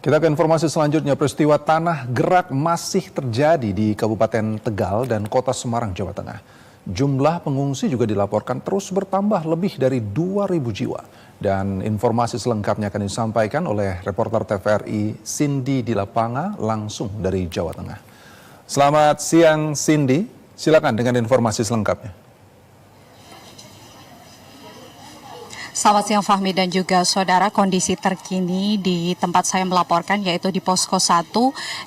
Kita ke informasi selanjutnya, peristiwa tanah gerak masih terjadi di Kabupaten Tegal dan Kota Semarang, Jawa Tengah. Jumlah pengungsi juga dilaporkan terus bertambah lebih dari 2.000 jiwa. Dan informasi selengkapnya akan disampaikan oleh reporter TVRI Cindy di Lapanga langsung dari Jawa Tengah. Selamat siang Cindy, silakan dengan informasi selengkapnya. Selamat siang Fahmi dan juga saudara, kondisi terkini di tempat saya melaporkan yaitu di Posko 1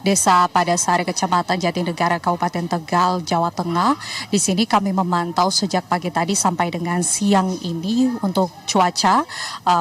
Desa Padasari Kecamatan Jatinegara Kabupaten Tegal, Jawa Tengah. Di sini kami memantau sejak pagi tadi sampai dengan siang ini untuk cuaca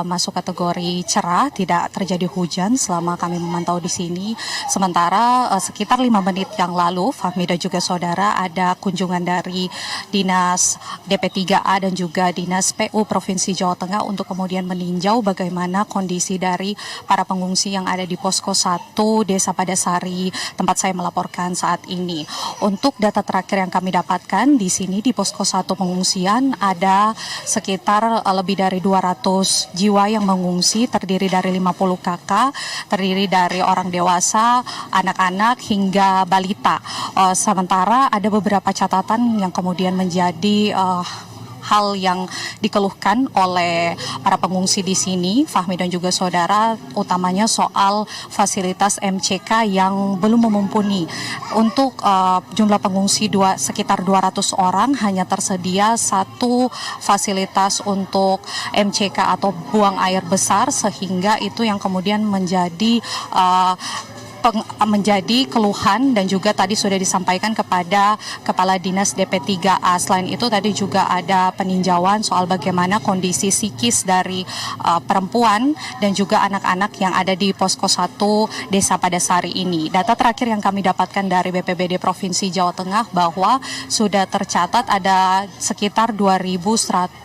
masuk kategori cerah, tidak terjadi hujan selama kami memantau di sini. Sementara sekitar 5 menit yang lalu Fahmi dan juga saudara ada kunjungan dari Dinas DP3A dan juga Dinas PU Provinsi Jawa Tengah untuk kemudian meninjau bagaimana kondisi dari para pengungsi yang ada di Posko 1 Desa Padasari tempat saya melaporkan saat ini. Untuk data terakhir yang kami dapatkan di sini di Posko 1 pengungsian ada sekitar lebih dari 200 jiwa yang mengungsi, terdiri dari 50 kakak, terdiri dari orang dewasa, anak-anak hingga balita. Sementara ada beberapa catatan yang kemudian menjadi hal yang dikeluhkan oleh para pengungsi di sini, Fahmi dan juga saudara, utamanya soal fasilitas MCK yang belum memumpuni. Untuk jumlah pengungsi sekitar 200 orang, hanya tersedia satu fasilitas untuk MCK atau buang air besar, sehingga itu yang kemudian menjadi keluhan dan juga tadi sudah disampaikan kepada Kepala Dinas DP3A. Selain itu tadi juga ada peninjauan soal bagaimana kondisi psikis dari perempuan dan juga anak-anak yang ada di Posko 1 Desa Padasari ini. Data terakhir yang kami dapatkan dari BPBD Provinsi Jawa Tengah bahwa sudah tercatat ada sekitar 2.461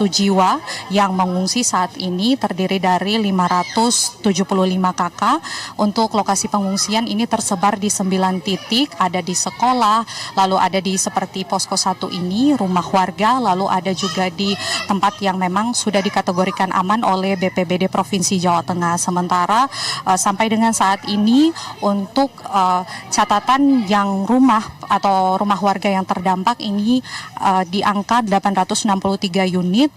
jiwa yang mengungsi saat ini, terdiri dari 575 kakak. Untuk lokasi pengungsian ini tersebar di 9 titik, ada di sekolah, lalu ada di seperti Posko 1 ini, rumah warga, lalu ada juga di tempat yang memang sudah dikategorikan aman oleh BPBD Provinsi Jawa Tengah. Sementara sampai dengan saat ini untuk catatan yang rumah atau rumah warga yang terdampak ini di angka 863 unit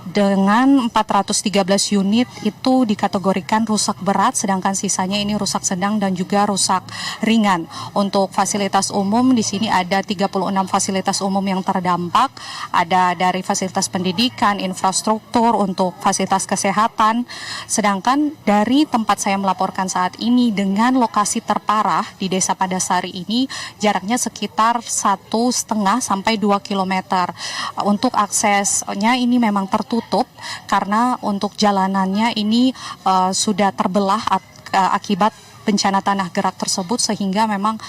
dengan 413 unit itu dikategorikan rusak berat, sedangkan sisanya ini rusak sedang dan juga rusak ringan. Untuk fasilitas umum di sini ada 36 fasilitas umum yang terdampak, ada dari fasilitas pendidikan, infrastruktur, untuk fasilitas kesehatan. Sedangkan dari tempat saya melaporkan saat ini dengan lokasi terparah di Desa Padasari ini jaraknya sekitar 1,5 sampai 2 km. Untuk aksesnya ini memang tertutup karena untuk jalanannya ini sudah terbelah akibat bencana tanah gerak tersebut, sehingga memang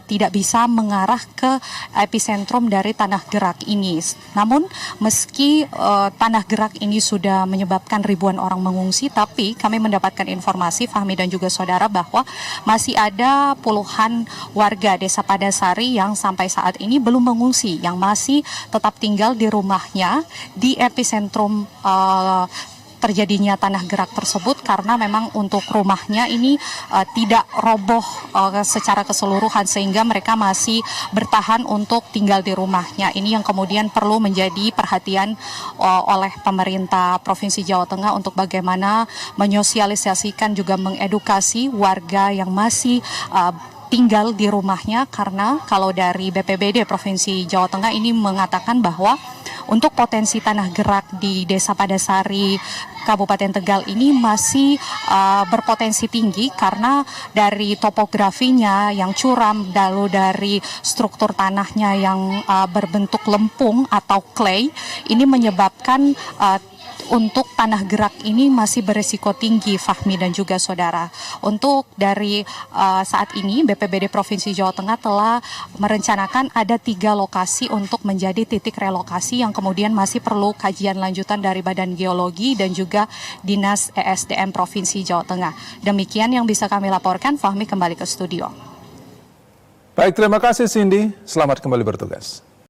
tidak bisa mengarah ke epicentrum dari tanah gerak ini. Namun meski tanah gerak ini sudah menyebabkan ribuan orang mengungsi, tapi kami mendapatkan informasi Fahmi dan juga saudara bahwa masih ada puluhan warga Desa Padasari yang sampai saat ini belum mengungsi, yang masih tetap tinggal di rumahnya di epicentrum terjadinya tanah gerak tersebut, karena memang untuk rumahnya ini tidak roboh secara keseluruhan, sehingga mereka masih bertahan untuk tinggal di rumahnya. Ini yang kemudian perlu menjadi perhatian oleh pemerintah Provinsi Jawa Tengah untuk bagaimana menyosialisasikan juga mengedukasi warga yang masih tinggal di rumahnya, karena kalau dari BPBD Provinsi Jawa Tengah ini mengatakan bahwa untuk potensi tanah gerak di Desa Padasari Kabupaten Tegal ini masih berpotensi tinggi karena dari topografinya yang curam, lalu dari struktur tanahnya yang berbentuk lempung atau clay, ini menyebabkan untuk tanah gerak ini masih berisiko tinggi, Fahmi dan juga saudara. Untuk dari saat ini BPBD Provinsi Jawa Tengah telah merencanakan ada 3 lokasi untuk menjadi titik relokasi yang kemudian masih perlu kajian lanjutan dari Badan Geologi dan juga Dinas ESDM Provinsi Jawa Tengah. Demikian yang bisa kami laporkan. Fahmi, kembali ke studio. Baik, terima kasih Cindy. Selamat kembali bertugas.